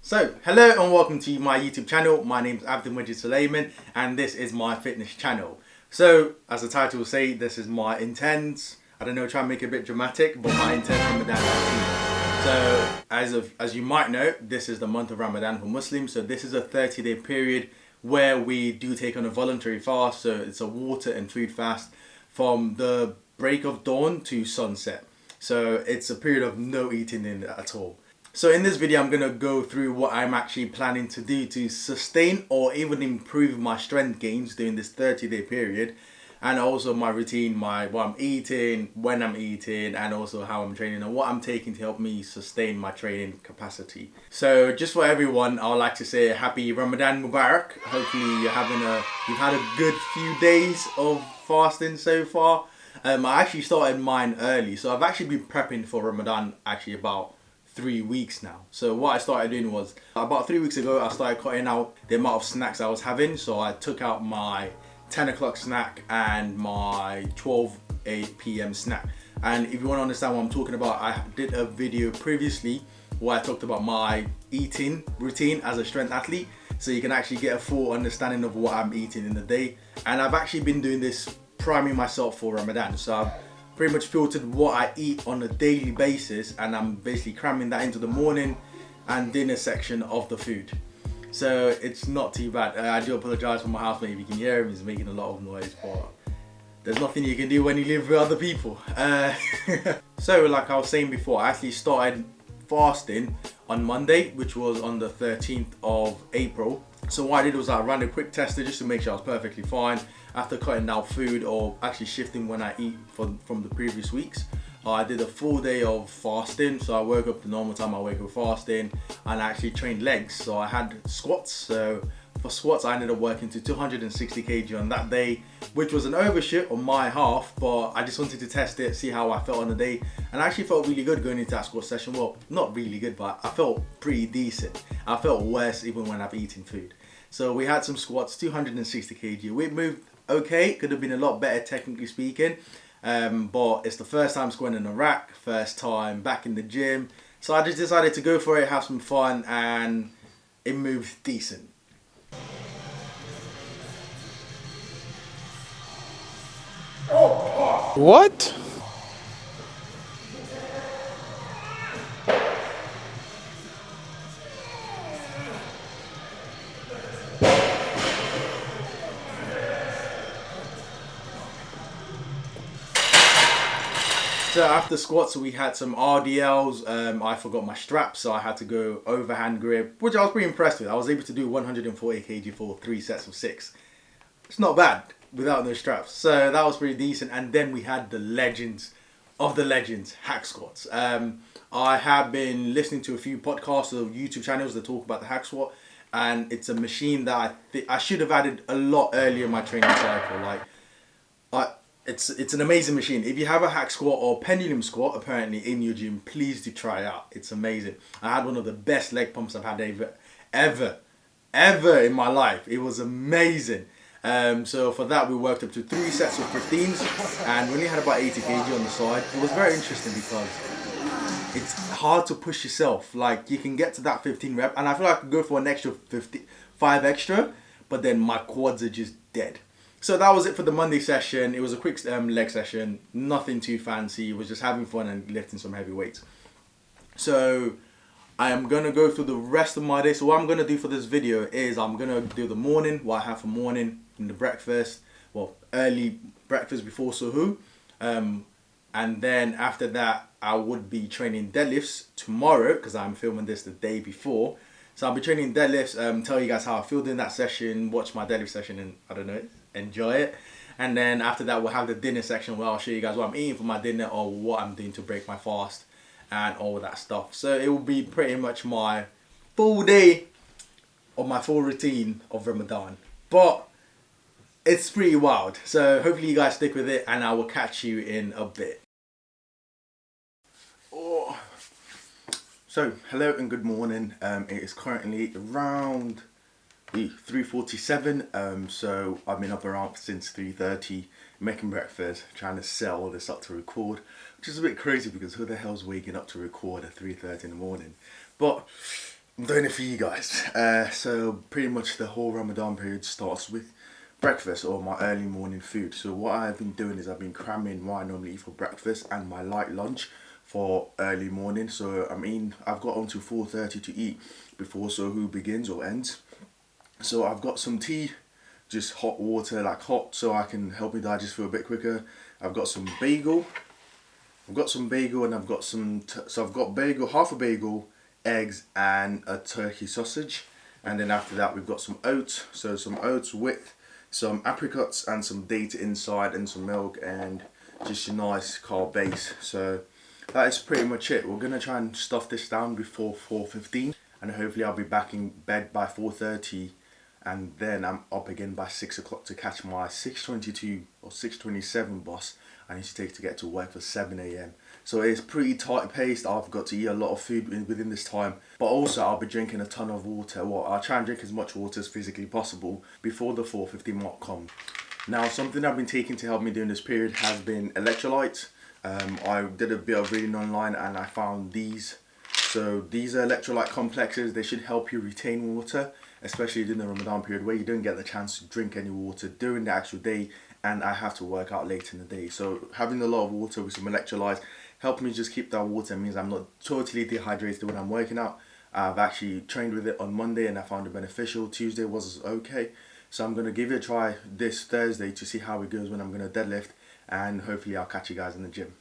So, hello and welcome to my YouTube channel. My name is Abdul Mojeed Sulayman and this is my fitness channel. So, as the title will say, this is my intense, I don't know, try and make it a bit dramatic, but my intense Ramadan routine. So, as you might know, this is the month of Ramadan for Muslims. So this is a 30-day period where we do take on a voluntary fast. So it's a water and food fast from the break of dawn to sunset. So it's a period of no eating in at all. So in this video, I'm going to go through what I'm actually planning to do to sustain or even improve my strength gains during this 30-day period. And also my routine, what I'm eating, when I'm eating, and also how I'm training and what I'm taking to help me sustain my training capacity. So just for everyone, I would like to say happy Ramadan Mubarak. Hopefully you've had a good few days of fasting so far. I actually started mine early, so I've actually been prepping for Ramadan actually about 3 weeks now. So what I started doing was, about 3 weeks ago, I started cutting out the amount of snacks I was having. So I took out my 10 o'clock snack and my 8 p.m. snack. And if you want to understand what I'm talking about, I did a video previously where I talked about my eating routine as a strength athlete. So you can actually get a full understanding of what I'm eating in the day. And I've actually been doing this priming myself for Ramadan. So I've pretty much filtered what I eat on a daily basis, and I'm basically cramming that into the morning and dinner section of the food. So it's not too bad. I do apologise for my housemate if you can hear him, he's making a lot of noise, but there's nothing you can do when you live with other people. So like I was saying before, I actually started fasting on Monday, which was on the 13th of April. So what I did was I ran a quick tester just to make sure I was perfectly fine after cutting out food or actually shifting when I eat from the previous weeks. I did a full day of fasting, so I woke up the normal time I wake up fasting, and I actually trained legs. So I had squats. So for squats, I ended up working to 260 kg on that day, which was an overshoot on my half, but I just wanted to test it, see how I felt on the day, and I actually felt really good going into that squat session. Well, not really good, but I felt pretty decent. I felt worse even when I've eaten food. So we had some squats, 260 kg. We moved okay, could have been a lot better technically speaking. But it's the first time squatting in a rack, first time back in the gym. So I just decided to go for it, have some fun, and it moved decent. What? So after squats, we had some RDLs. I forgot my straps, so I had to go overhand grip, which I was pretty impressed with. I was able to do 140 kg for 3 sets of 6. It's not bad without no straps. So that was pretty decent. And then we had the legends of the legends, hack squats. I have been listening to a few podcasts or YouTube channels that talk about the hack squat, and it's a machine that I should have added a lot earlier in my training cycle. It's an amazing machine. If you have a hack squat or pendulum squat apparently in your gym, please do try it out. It's amazing. I had one of the best leg pumps I've had ever in my life. It was amazing. So for that we worked up to 3 sets of 15s, and we only had about 80 kg on the side. It was very interesting because it's hard to push yourself. Like, you can get to that 15 rep, and I feel like I could go for an extra 5 extra, but then my quads are just dead. So that was it for the Monday session. It was a quick leg session, nothing too fancy. It was just having fun and lifting some heavy weights. So I am going to go through the rest of my day. So what I'm going to do for this video is I'm going to do the morning, what I have for morning, in the breakfast, well, early breakfast before suhoor. And then after that, I would be training deadlifts tomorrow because I'm filming this the day before. So I'll be training deadlifts, tell you guys how I feel during that session, watch my deadlift session, and I don't know, enjoy it. And then after that, we'll have the dinner section where I'll show you guys what I'm eating for my dinner or what I'm doing to break my fast and all that stuff. So it will be pretty much my full day of my full routine of Ramadan. But it's pretty wild. So hopefully you guys stick with it, and I will catch you in a bit. Oh. So hello and good morning. It is currently around 3:47. So I've been up around since 3:30 making breakfast, trying to set all this up to record, which is a bit crazy because who the hell's waking up to record at 3:30 in the morning? But I'm doing it for you guys. So pretty much the whole Ramadan period starts with breakfast or my early morning food. So what I've been doing is I've been cramming what I normally eat for breakfast and my light lunch for early morning. So I've got until 4:30 to eat before Suhoor begins or ends. So I've got some tea, just hot water, like hot, so I can help me digest feel a bit quicker. I've got some bagel. And I've got so I've got bagel, half a bagel, eggs and a turkey sausage. And then after that we've got some oats. So some oats with some apricots and some date inside and some milk and just a nice carb base. So that is pretty much it. We're gonna try and stuff this down before 4:15 and hopefully I'll be back in bed by 4:30 and then I'm up again by 6 o'clock to catch my 6:22 or 6:27 bus I need to take to get to work for 7 AM. So it's pretty tight paced. I've got to eat a lot of food within this time, but also I'll be drinking a ton of water. Well, I'll try and drink as much water as physically possible before the 4:50 mark comes. Now, something I've been taking to help me during this period has been electrolytes. I did a bit of reading online and I found these. So these are electrolyte complexes. They should help you retain water, especially during the Ramadan period where you don't get the chance to drink any water during the actual day and I have to work out later in the day. So having a lot of water with some electrolytes help me just keep that water. It means I'm not totally dehydrated when I'm working out. I've actually trained with it on Monday and I found it beneficial. Tuesday was okay. So I'm going to give it a try this Thursday to see how it goes when I'm going to deadlift, and hopefully I'll catch you guys in the gym.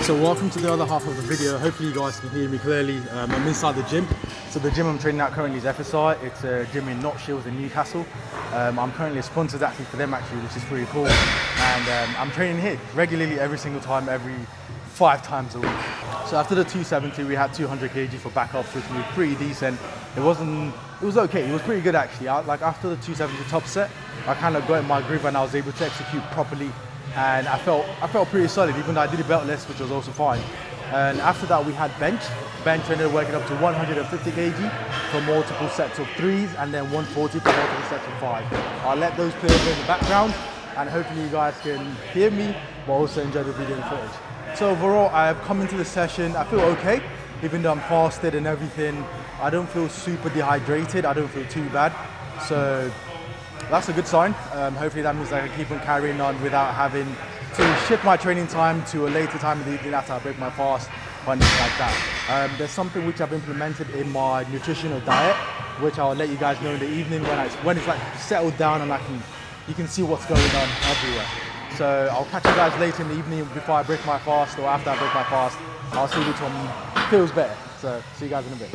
So welcome to the other half of the video. Hopefully you guys can hear me clearly. I'm inside the gym. So the gym I'm training at currently is FSI. It's a gym in Nottshields in Newcastle. I'm currently a sponsored athlete for them actually, which is pretty cool. And I'm training here regularly every single time, every 5 times a week. So after the 270, we had 200 kg for backups, which was pretty decent. It was okay. It was pretty good actually. Like after the 270 top set, I kind of got in my groove and I was able to execute properly. And I felt pretty solid, even though I did a belt less, which was also fine. And after that we had bench ended up working up to 150 kg for multiple sets of 3s and then 140 for multiple sets of 5. I'll let those play in the background and hopefully you guys can hear me but also enjoy the video and footage. So overall I've come into the session, I feel okay, even though I'm fasted and everything. I don't feel super dehydrated, I don't feel too bad. So that's a good sign. Hopefully that means I can keep on carrying on without having to shift my training time to a later time in the evening after I break my fast or anything like that. There's something which I've implemented in my nutritional diet, which I'll let you guys know in the evening when it's like settled down and you can see what's going on everywhere. So I'll catch you guys later in the evening before I break my fast or after I break my fast. I'll see which one feels better. So see you guys in a bit.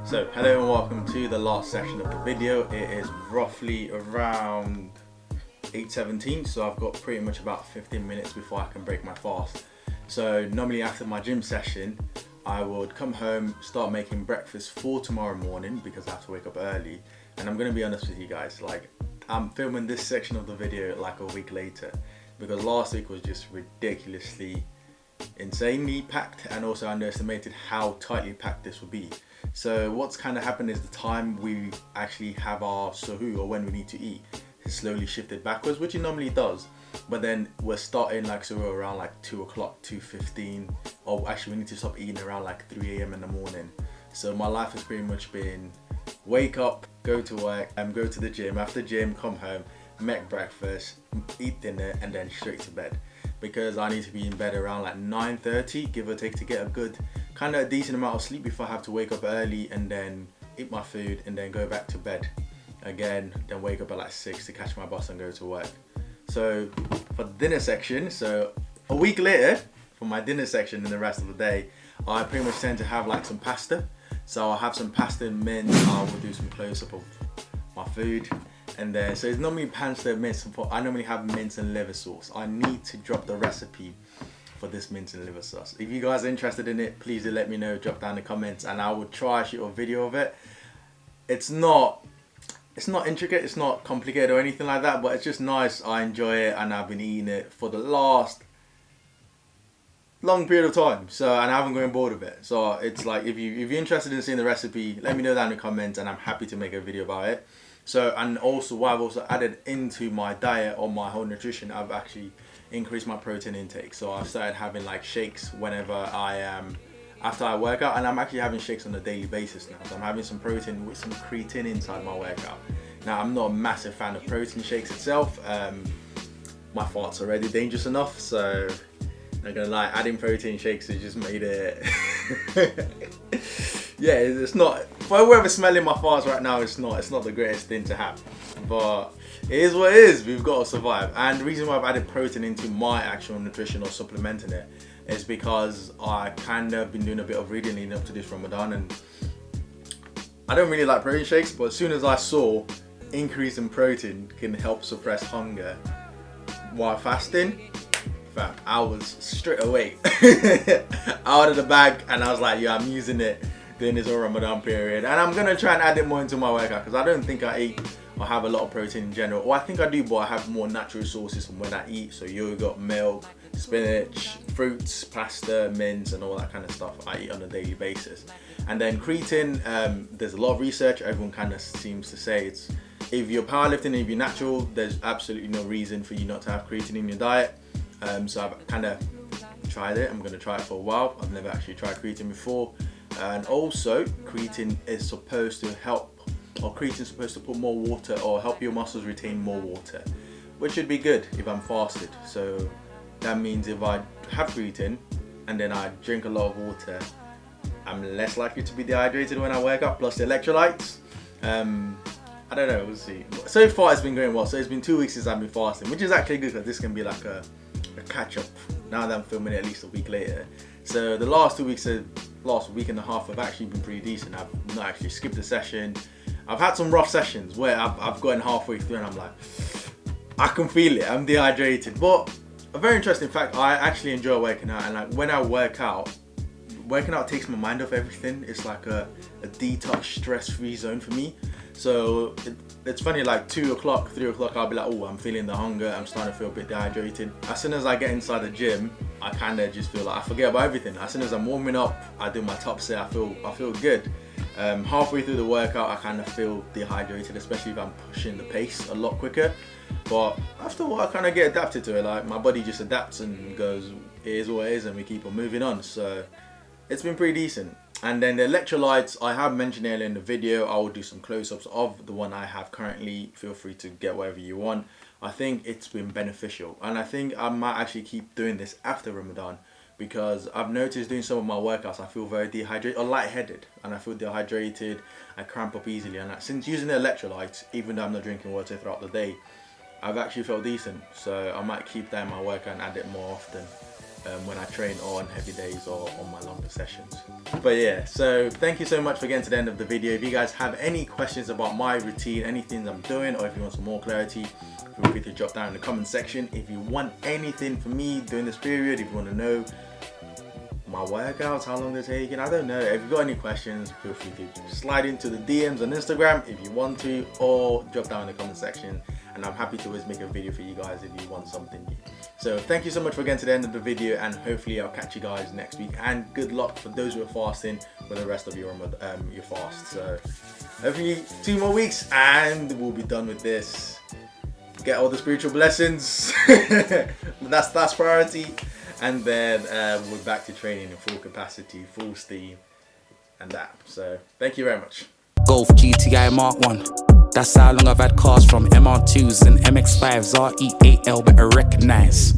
So hello and welcome to the last section of the video. It is roughly around 8:17, so I've got pretty much about 15 minutes before I can break my fast. So normally after my gym session, I would come home, start making breakfast for tomorrow morning because I have to wake up early. And I'm gonna be honest with you guys, like I'm filming this section of the video like a week later because last week was just ridiculously insanely packed, and also I underestimated how tightly packed this would be. So what's kind of happened is the time we actually have our suhoor, or when we need to eat, has slowly shifted backwards, which it normally does. But then we're starting like suhoor around like 2 o'clock, 2:15, or actually we need to stop eating around like 3 AM in the morning. So my life has pretty much been wake up, go to work, go to the gym, after gym, come home, make breakfast, eat dinner, and then straight to bed, because I need to be in bed around like 9:30, give or take, to get a good, kind of decent amount of sleep before I have to wake up early and then eat my food and then go back to bed again, then wake up at like 6 to catch my bus and go to work. So for the dinner section, so a week later, for my dinner section and the rest of the day, I pretty much tend to have like some pasta. So I'll have some pasta and mince. I will do some close-up of my food, and then so it's normally pasta, mince. I normally have mince and liver sauce. I need to drop the recipe for this mince and liver sauce. If you guys are interested in it, please do let me know. Drop down in the comments, and I will try to shoot a video of it. It's not intricate, it's not complicated or anything like that, but it's just nice. I enjoy it, and I've been eating it for the last long period of time, so, and I haven't gotten bored of it. So it's like, if you're interested in seeing the recipe, let me know down in the comments, and I'm happy to make a video about it. So, and also what I've also added into my diet or my whole nutrition, I've actually increased my protein intake. So I've started having like shakes whenever I am after I work out, and I'm actually having shakes on a daily basis now. So I'm having some protein with some creatine inside my workout. Now, I'm not a massive fan of protein shakes itself. My farts are already dangerous enough, so not gonna lie, adding protein shakes has just made it yeah, it's not, for whoever's smelling my farts right now, it's not the greatest thing to have, but it is what it is. We've got to survive. And the reason why I've added protein into my actual nutrition or supplementing it is because I kind of been doing a bit of reading leading up to this Ramadan, and I don't really like protein shakes, but as soon as I saw increase in protein can help suppress hunger while fasting, I was straight away out of the bag, and I was like, yeah, I'm using it during this whole Ramadan period, and I'm gonna try and add it more into my workout, because I don't think I eat or have a lot of protein in general. Or I think I do, but I have more natural sources from when I eat. So yogurt, milk, spinach, fruits, pasta, mince, and all that kind of stuff I eat on a daily basis. And then creatine, there's a lot of research. Everyone kind of seems to say it's, if you're powerlifting, if you're natural, there's absolutely no reason for you not to have creatine in your diet. So I've kind of tried it. I'm going to try it for a while. I've never actually tried creatine before. And also, creatine is supposed to help, or creatine is supposed to put more water or help your muscles retain more water, which should be good if I'm fasted. So that means if I have creatine and then I drink a lot of water, I'm less likely to be dehydrated when I work out, plus the electrolytes. I don't know, we'll see. So far it's been going well. So it's been 2 weeks since I've been fasting, which is actually good, because this can be like a catch up now that I'm filming it at least a week later. So the last 2 weeks, last week and a half have actually been pretty decent. I've not actually skipped a session. I've had some rough sessions where I've gotten halfway through and I'm like, I can feel it, I'm dehydrated. But a very interesting fact, I actually enjoy working out, and like when I work out takes my mind off everything. It's like a detox, stress-free zone for me. So it's funny, like 2 o'clock, 3 o'clock, I'll be like, oh, I'm feeling the hunger, I'm starting to feel a bit dehydrated. As soon as I get inside the gym, I kind of just feel like I forget about everything. As soon as I'm warming up, I do my top set, I feel good. Halfway through the workout, I kind of feel dehydrated, especially if I'm pushing the pace a lot quicker. But after a while, I kind of get adapted to it. Like my body just adapts and goes, it is what it is, and we keep on moving on. So it's been pretty decent. And then the electrolytes, I have mentioned earlier in the video, I will do some close-ups of the one I have currently. Feel free to get whatever you want. I think it's been beneficial, and I think I might actually keep doing this after Ramadan, because I've noticed doing some of my workouts, I feel very dehydrated or lightheaded, and I feel dehydrated, I cramp up easily, and since using the electrolytes, even though I'm not drinking water throughout the day, I've actually felt decent. So I might keep that in my workout and add it more often when I train or on heavy days or on my longer sessions. But yeah, so thank you so much for getting to the end of the video. If you guys have any questions about my routine, anything I'm doing, or if you want some more clarity, feel free to drop down in the comment section. If you want anything from me during this period, if you want to know my workouts, how long they're taking, I don't know. If you've got any questions, feel free to slide into the DMs on Instagram if you want to, or drop down in the comment section, and I'm happy to always make a video for you guys if you want something new. So thank you so much for getting to the end of the video, and hopefully I'll catch you guys next week, and good luck for those who are fasting for the rest of your fast. So hopefully 2 more weeks and we'll be done with this. Get all the spiritual blessings. that's priority. And then we're back to training in full capacity, full steam, and that. So thank you very much. Golf GTI Mark 1. That's how long I've had cars from MR2s and MX5s, RE8L, better recognize.